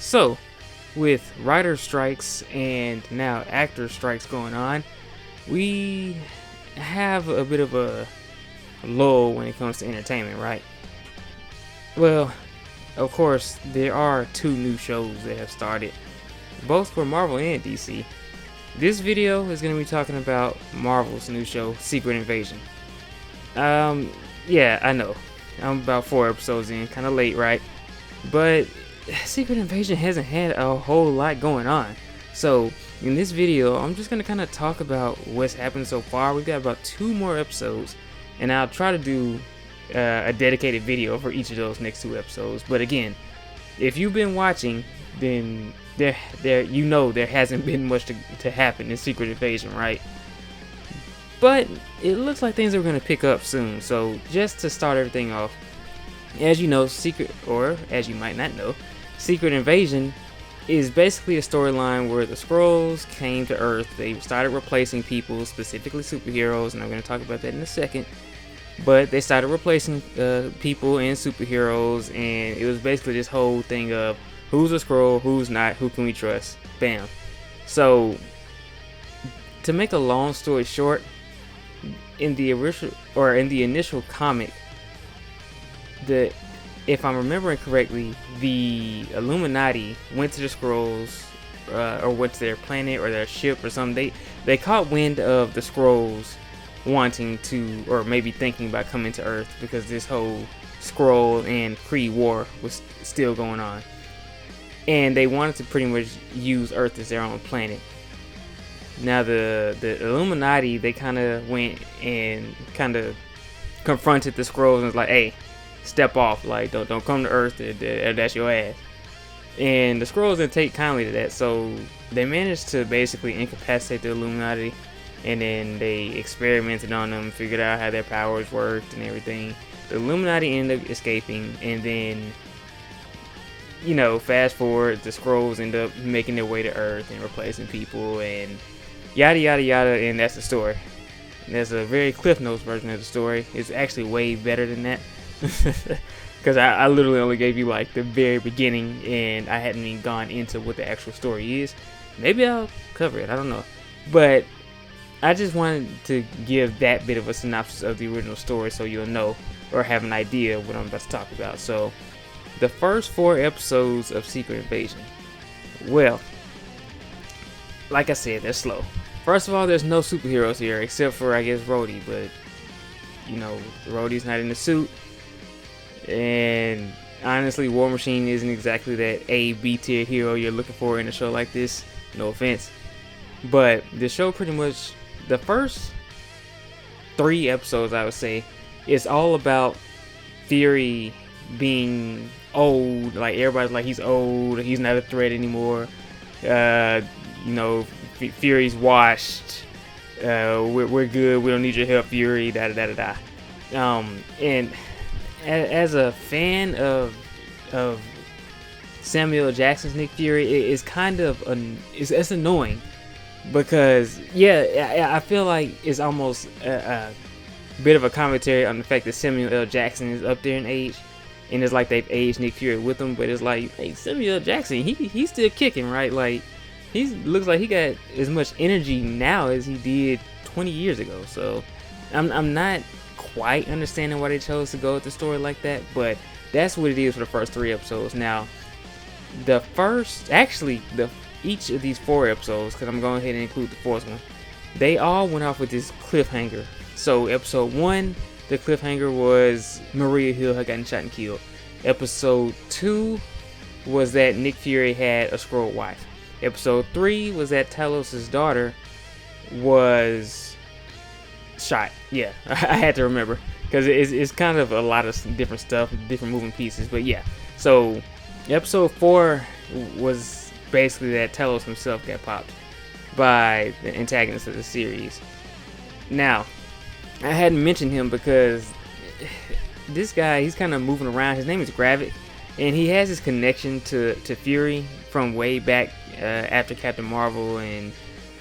So, with writer strikes and now actor strikes going on, we have a bit of a lull when it comes to entertainment, right? Well, of course, there are two new shows that have started, both for Marvel and DC. This video is going to be talking about Marvel's new show, Secret Invasion. Yeah, I know. I'm about 4 episodes in, kind of late, right? But Secret Invasion hasn't had a whole lot going on. So, in this video, I'm just going to kind of talk about what's happened so far. We've got about 2 more episodes, and I'll try to do a dedicated video for each of those next 2 episodes. But again, if you've been watching, then there hasn't been much to happen in Secret Invasion, right? But it looks like things are going to pick up soon. So just to start everything off, as you know, as you might not know, Secret Invasion is basically a storyline where the Skrulls came to Earth. They started replacing people, specifically superheroes, and I'm going to talk about that in a second. But they started replacing people and superheroes, and it was basically this whole thing of who's a Skrull, who's not, who can we trust? Bam. So, to make a long story short, in the initial comic, if I'm remembering correctly, the Illuminati went to the Skrulls, or went to their planet or their ship or something. They caught wind of the Skrulls wanting to, or maybe thinking about coming to Earth, because this whole Skrull and Kree war was still going on, and they wanted to pretty much use Earth as their own planet. Now the Illuminati, they kind of went and kind of confronted the Skrulls and was like, "Hey, step off! Like, don't come to Earth. That's your ass." And the Skrulls didn't take kindly to that, so they managed to basically incapacitate the Illuminati. And then they experimented on them, figured out how their powers worked and everything. The Illuminati ended up escaping, and then, fast forward, the Skrulls end up making their way to Earth and replacing people, and yada yada yada, and that's the story. And there's a very Cliff Notes version of the story. It's actually way better than that, because I literally only gave you like the very beginning, and I hadn't even gone into what the actual story is. Maybe I'll cover it, I don't know. But I just wanted to give that bit of a synopsis of the original story so you'll know or have an idea of what I'm about to talk about. So, the first 4 episodes of Secret Invasion. Well, like I said, they're slow. First of all, there's no superheroes here except for, I guess, Rhodey, but, Rhodey's not in the suit. And honestly, War Machine isn't exactly that B tier hero you're looking for in a show like this. No offense. But the show pretty much, the first 3 episodes, I would say, is all about Fury being old. Like, everybody's like, he's old, he's not a threat anymore. Fury's washed. We're good. We don't need your help, Fury. Da da da da da. And as a fan of Samuel L. Jackson's Nick Fury, it's kind of it's annoying. Because, I feel like it's almost a bit of a commentary on the fact that Samuel L. Jackson is up there in age. And it's like they've aged Nick Fury with him. But it's like, hey, Samuel L. Jackson, he's still kicking, right? Like, he looks like he got as much energy now as he did 20 years ago. So, I'm not quite understanding why they chose to go with the story like that. But that's what it is for the first 3 episodes. Now, each of these 4 episodes, because I'm going ahead and include the 4th one, they all went off with this cliffhanger. So episode 1, the cliffhanger was Maria Hill had gotten shot and killed. Episode 2 was that Nick Fury had a Skrull wife. Episode 3 was that Talos' daughter was shot. Yeah, I had to remember, because it's kind of a lot of different stuff, different moving pieces. But yeah, so episode 4 was basically that Talos himself got popped by the antagonist of the series. Now, I hadn't mentioned him because this guy, he's kind of moving around. His name is Gravik, and he has his connection to Fury from way back after Captain Marvel, and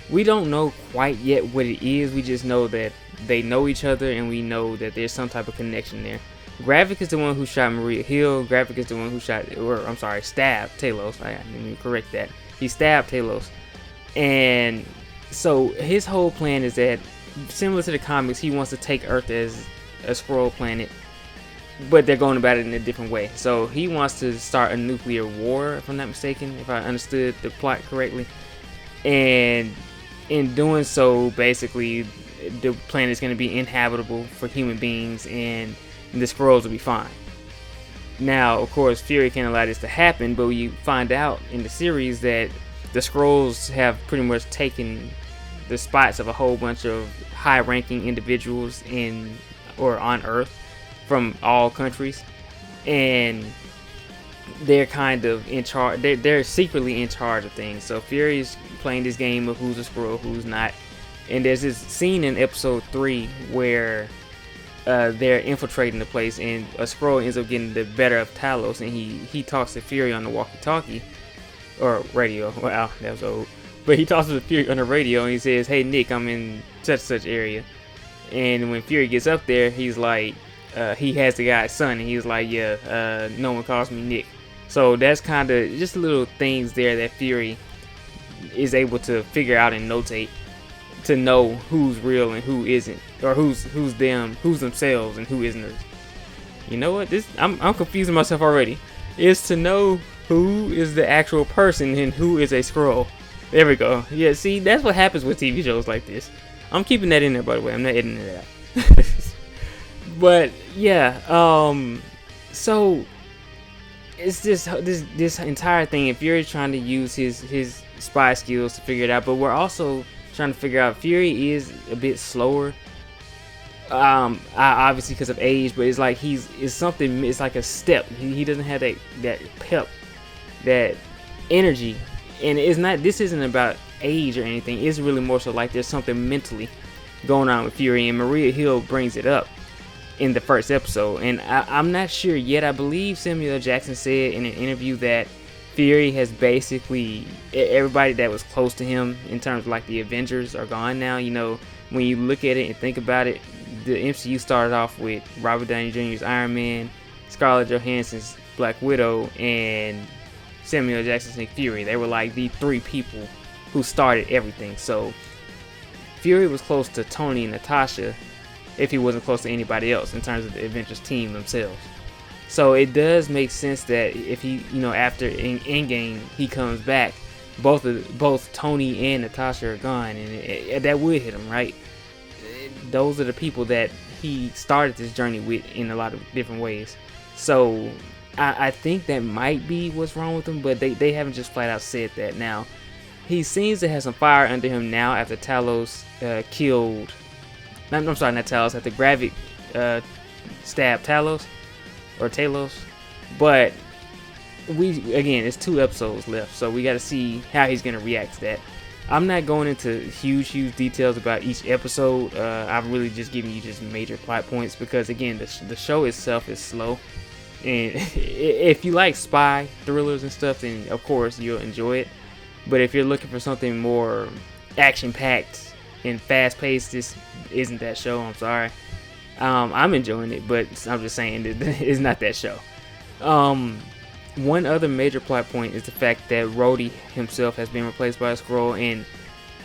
we don't know quite yet what it is. We just know that they know each other, and we know that there's some type of connection there. Gravik is the one who shot Maria Hill. Gravik is the one who stabbed Talos. I didn't even correct that. He stabbed Talos. And so his whole plan is that, similar to the comics, he wants to take Earth as a Skrull planet, but they're going about it in a different way. So he wants to start a nuclear war, if I'm not mistaken, if I understood the plot correctly. And in doing so, basically, the planet is going to be inhabitable for human beings, and the Skrulls will be fine. Now, of course, Fury can't allow this to happen, but you find out in the series that the Skrulls have pretty much taken the spots of a whole bunch of high-ranking individuals on Earth from all countries, and they're kind of in charge. They're secretly in charge of things. So Fury's playing this game of who's a Skrull, who's not. And there's this scene in episode 3 where they're infiltrating the place, and a Skrull ends up getting the better of Talos, and he talks to Fury on the walkie-talkie or radio. Wow, that was old. But he talks to Fury on the radio, and he says, "Hey Nick, I'm in such area." And when Fury gets up there, he's like, he has the guy's son, and he's like, "Yeah, no one calls me Nick." So that's kind of just little things there that Fury is able to figure out and notate to know who's real and who isn't, or who's themselves and who isn't. You know what? I'm confusing myself already. Is to know who is the actual person and who is a Skrull. There we go. Yeah, see, that's what happens with TV shows like this. I'm keeping that in there, by the way. I'm not editing it out. But yeah, so it's this entire thing. If Fury's trying to use his spy skills to figure it out, but we're also trying to figure out Fury is a bit slower. Obviously because of age, but it's like it's like a step. He doesn't have that pep, that energy, and this isn't about age or anything. It's really more so like there's something mentally going on with Fury, and Maria Hill brings it up in the first episode, and I'm not sure yet. I believe Samuel L. Jackson said in an interview that Fury has basically, everybody that was close to him in terms of like the Avengers are gone now. You know, when you look at it and think about it, the MCU started off with Robert Downey Jr.'s Iron Man, Scarlett Johansson's Black Widow, and Samuel L. Jackson's Nick Fury. They were like the three people who started everything. So Fury was close to Tony and Natasha if he wasn't close to anybody else in terms of the Avengers team themselves. So it does make sense that if he, after Endgame he comes back, both Tony and Natasha are gone, and that would hit him, right? Those are the people that he started this journey with in a lot of different ways. So I think that might be what's wrong with him, but they haven't just flat out said that. Now, he seems to have some fire under him now after Talos killed... I'm sorry, not Talos, after Gravik stabbed Talos. But it's 2 episodes left, so we got to see how he's going to react to that. I'm not going into huge details about each episode. I'm really just giving you just major plot points because, again, the show itself is slow. And if you like spy thrillers and stuff, then of course you'll enjoy it. But if you're looking for something more action-packed and fast-paced, this isn't that show. I'm sorry. I'm enjoying it, but I'm just saying that it's not that show. One other major plot point is the fact that Rhodey himself has been replaced by a Skrull, and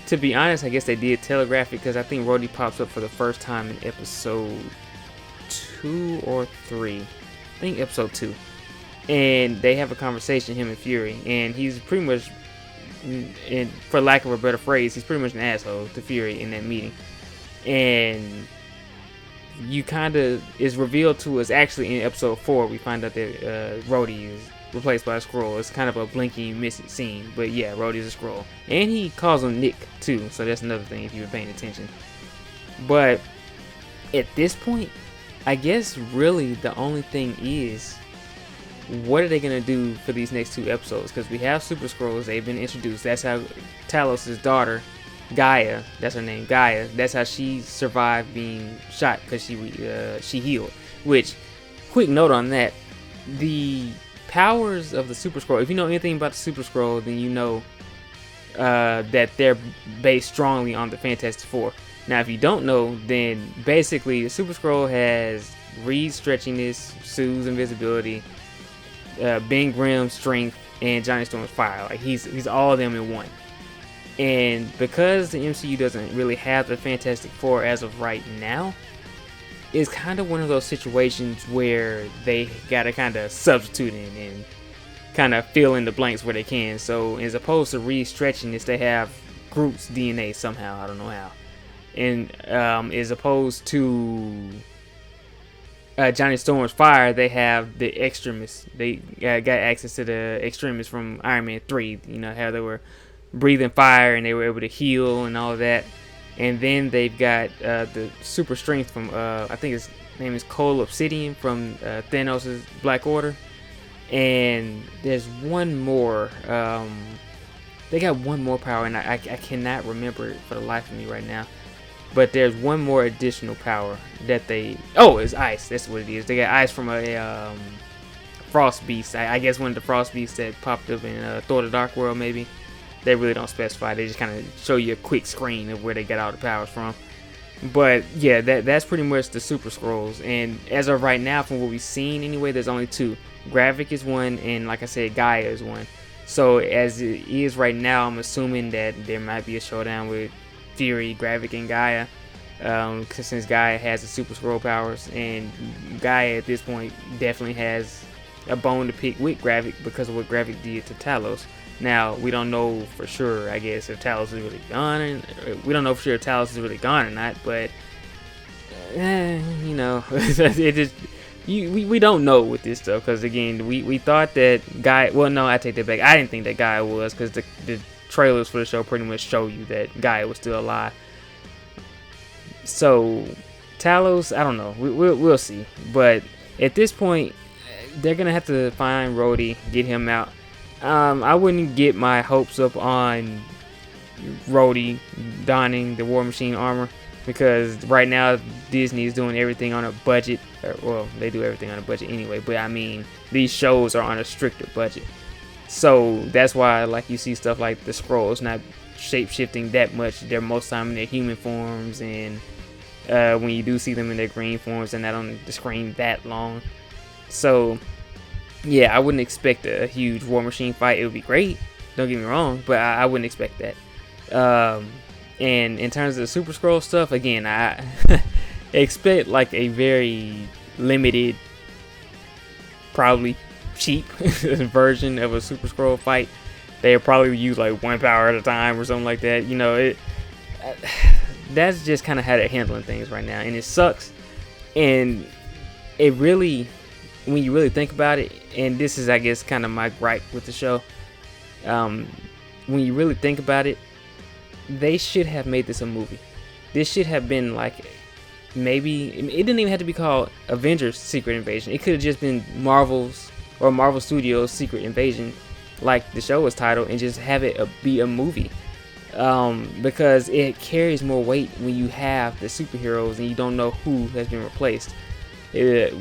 to be honest, I guess they did telegraph it because I think Rhodey pops up for the first time in episode 2 or 3. I think episode 2. And they have a conversation, him and Fury, and he's pretty much, and for lack of a better phrase, he's pretty much an asshole to Fury in that meeting. And you kind of is revealed to us actually in episode 4. We find out that Rhodey is replaced by a Skrull. It's kind of a blinking missing scene, but yeah, Rhodey's a Skrull, and he calls him Nick too. So that's another thing if you've been paying attention. But at this point, I guess really the only thing is, what are they gonna do for these next 2 episodes? Because we have Super Skrulls, they've been introduced. That's how Talos' daughter, Gaia, that's her name, Gaia. That's how she survived being shot, because she healed. Which, quick note on that, the powers of the Super Skrull, if you know anything about the Super Skrull, then you know that they're based strongly on the Fantastic Four. Now, if you don't know, then basically the Super Skrull has Reed stretchiness, Sue's invisibility, Ben Grimm's strength, and Johnny Storm's fire. Like he's all of them in one. And because the MCU doesn't really have the Fantastic Four as of right now, it's kind of one of those situations where they gotta kind of substitute in and kind of fill in the blanks where they can. So as opposed to re-stretching this, they have Groot's DNA somehow. I don't know how. And as opposed to Johnny Storm's fire, they have the Extremis. They got access to the Extremis from Iron Man 3. You know how they were breathing fire and they were able to heal and all of that. And then they've got the super strength from I think his name is Cole Obsidian from Thanos' Black Order. And there's one more. They got one more power, and I cannot remember it for the life of me right now. But there's one more additional power that they... Oh, it's ice. That's what it is. They got ice from a Frost Beast. I guess one of the Frost Beasts that popped up in Thor: The Dark World, maybe. They really don't specify. They just kind of show you a quick screen of where they got all the powers from. But yeah, that's pretty much the Super Skrulls. And as of right now, from what we've seen anyway, there's only two. Gravik is one, and like I said, Gaia is one. So as it is right now, I'm assuming that there might be a showdown with Fury, Gravik, and Gaia. Since Gaia has the Super Skrull powers, and Gaia at this point definitely has a bone to pick with Gravik because of what Gravik did to Talos. Now, we don't know for sure, I guess, if Talos is really gone. We don't know for sure if Talos is really gone or not, but, you know, it just, we don't know with this stuff, because, again, we thought that Gaia, well, no, I take that back. I didn't think that Gaia was, because the trailers for the show pretty much show you that Gaia was still alive. So, Talos, I don't know. We'll see. But, at this point, they're going to have to find Rhodey, get him out. I wouldn't get my hopes up on Rhodey donning the War Machine armor, because right now Disney is doing everything on a budget. Well, they do everything on a budget anyway, but I mean, these shows are on a stricter budget. So that's why, like, you see stuff like the Skrulls not shape-shifting that much. They're most time in their human forms, and when you do see them in their green forms, they're not on the screen that long. So yeah, I wouldn't expect a huge War Machine fight. It would be great, don't get me wrong, but I wouldn't expect that. And in terms of the Super Skrull stuff, again, I expect like a very limited, probably cheap version of a Super Skrull fight. They'll probably use like one power at a time or something like that. You know, that's just kind of how they're handling things right now, and it sucks. And it really, when you really think about it, and this is, I guess, kind of my gripe with the show, when you really think about it, they should have made this a movie. This should have been like, maybe, it didn't even have to be called Avengers Secret Invasion. It could have just been Marvel's or Marvel Studios Secret Invasion, like the show was titled, and just have it be a movie. Because it carries more weight when you have the superheroes and you don't know who has been replaced.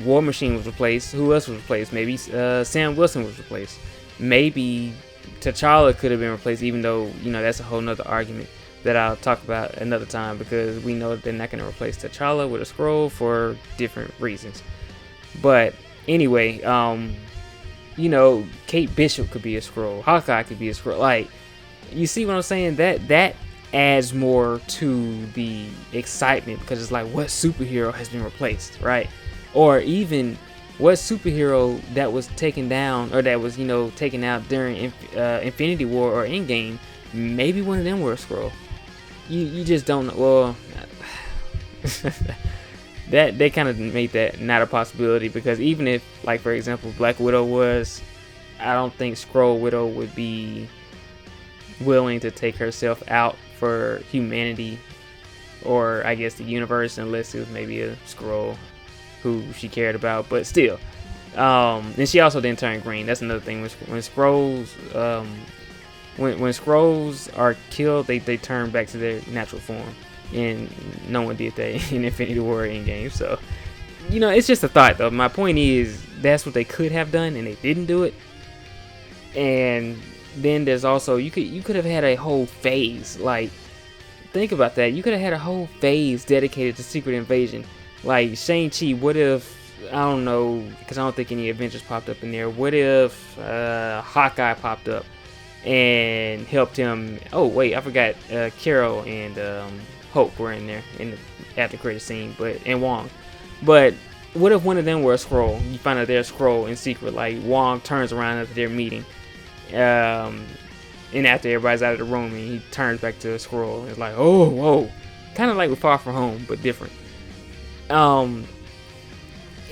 War Machine was replaced. Who else was replaced? Maybe Sam Wilson was replaced. Maybe T'Challa could have been replaced, even though, you know, that's a whole nother argument that I'll talk about another time, because we know that they're not going to replace T'Challa with a Skrull for different reasons. But anyway, you know, Kate Bishop could be a Skrull. Hawkeye could be a Skrull. Like, you see what I'm saying? That adds more to the excitement, because it's like, what superhero has been replaced, right? Or even what superhero that was taken down, or that was, you know, taken out during Infinity War or Endgame, maybe one of them were a Skrull. You just don't know. Well, that they kind of made that not a possibility, because even if, like, for example, Black Widow was, I don't think Skrull Widow would be willing to take herself out for humanity, or I guess the universe, unless it was maybe a Skrull who she cared about. But still, and she also didn't turn green. That's another thing. When Skrulls, when Skrulls are killed, they turn back to their natural form, and no one did that in Infinity War Endgame. So, you know, it's just a thought, though. My point is, that's what they could have done, and they didn't do it. And then there's also, you could have had a whole phase. Like, think about that. You could have had a whole phase dedicated to Secret Invasion. Like Shang-Chi, what if I don't know, because I don't think any Avengers popped up in there. What if Hawkeye popped up and helped him? Oh wait, I forgot. Carol and Hope were in there in the after credit scene, and Wong. But what if one of them were a Skrull? You find out they're a Skrull in secret. Like Wong turns around after their meeting, and after everybody's out of the room, and he turns back to a Skrull. And it's like, oh, whoa, kind of like with Far From Home, but different.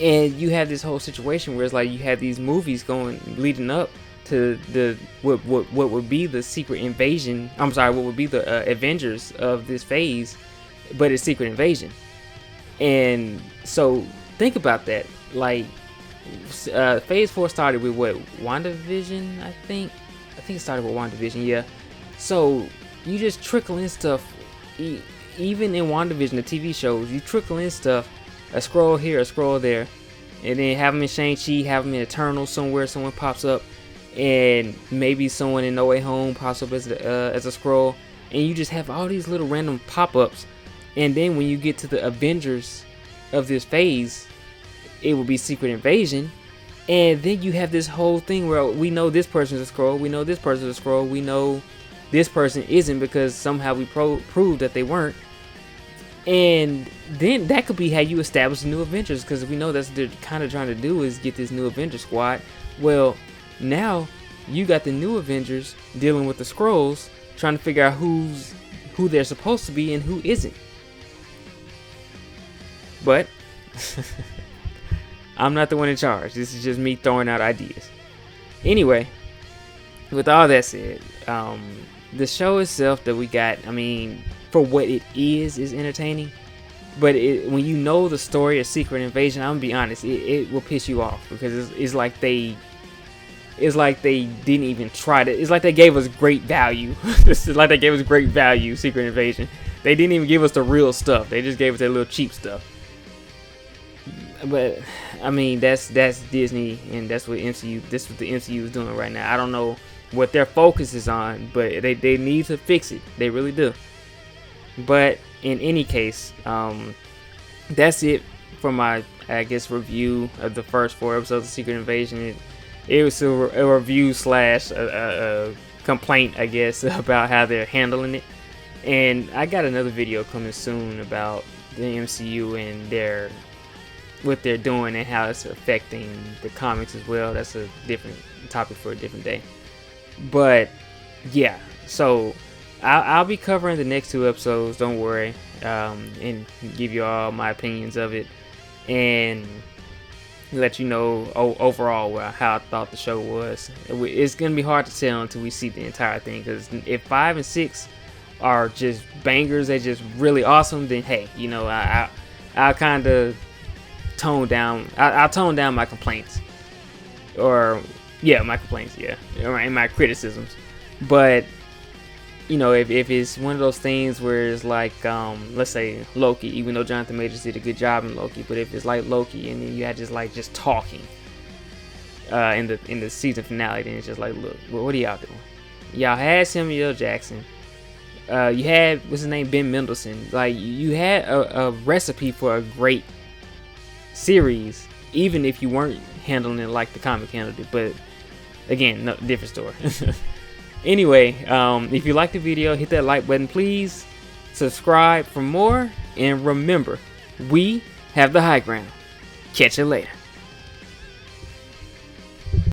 And you have this whole situation where it's like you have these movies leading up to the what would be the secret invasion. I'm sorry, what would be the Avengers of this phase, but it's Secret Invasion. And so think about that. Like phase 4 started with what, WandaVision, I think it started with WandaVision, yeah. So you just trickle in stuff, even in WandaVision, the TV shows, you trickle in stuff, a Skrull here, a Skrull there, and then have them in Shang-Chi, have them in Eternal somewhere, someone pops up, and maybe someone in No Way Home pops up as a Skrull, and you just have all these little random pop-ups, and then when you get to the Avengers of this phase, it will be Secret Invasion, and then you have this whole thing where we know this person's a Skrull, we know this person's a Skrull, we know this person isn't because somehow we proved that they weren't. And then that could be how you establish the new Avengers, because we know that's what they're kind of trying to do, is get this new Avenger squad. Well, now you got the new Avengers dealing with the Skrulls, trying to figure out who they're supposed to be and who isn't. But I'm not the one in charge. This is just me throwing out ideas. Anyway, with all that said, the show itself that we got, I mean, for what it is entertaining. But when you know the story of Secret Invasion, I'm gonna be honest, it will piss you off, because it's like they didn't even try to. It's like they gave us great value. It's like they gave us great value, Secret Invasion. They didn't even give us the real stuff. They just gave us that little cheap stuff. But I mean, that's Disney, and that's what MCU. This is what the MCU is doing right now. I don't know what their focus is on, but they need to fix it. They really do. But in any case, that's it for my, I guess, review of the first 4 episodes of Secret Invasion. It was a review / a complaint, I guess, about how they're handling it. And I got another video coming soon about the MCU and what they're doing and how it's affecting the comics as well. That's a different topic for a different day. But yeah, so I'll be covering the next 2 episodes, don't worry, and give you all my opinions of it, and let you know overall how I thought the show was. It's going to be hard to tell until we see the entire thing, because if 5 and 6 are just bangers, they're just really awesome, then hey, you know, I'll kind of tone down, I'll tone down my complaints, my complaints, and my criticisms. But you know, if it's one of those things where it's like, let's say Loki, even though Jonathan Majors did a good job in Loki, but if it's like Loki and then you had just talking in the season finale, then it's just like, look, what are y'all doing? Y'all had Samuel L. Jackson, you had, what's his name, Ben Mendelsohn. Like, you had a recipe for a great series, even if you weren't handling it like the comic handled it. But again, no, different story. Anyway, if you like the video, hit that like button, please. Subscribe for more. And remember, we have the high ground. Catch you later.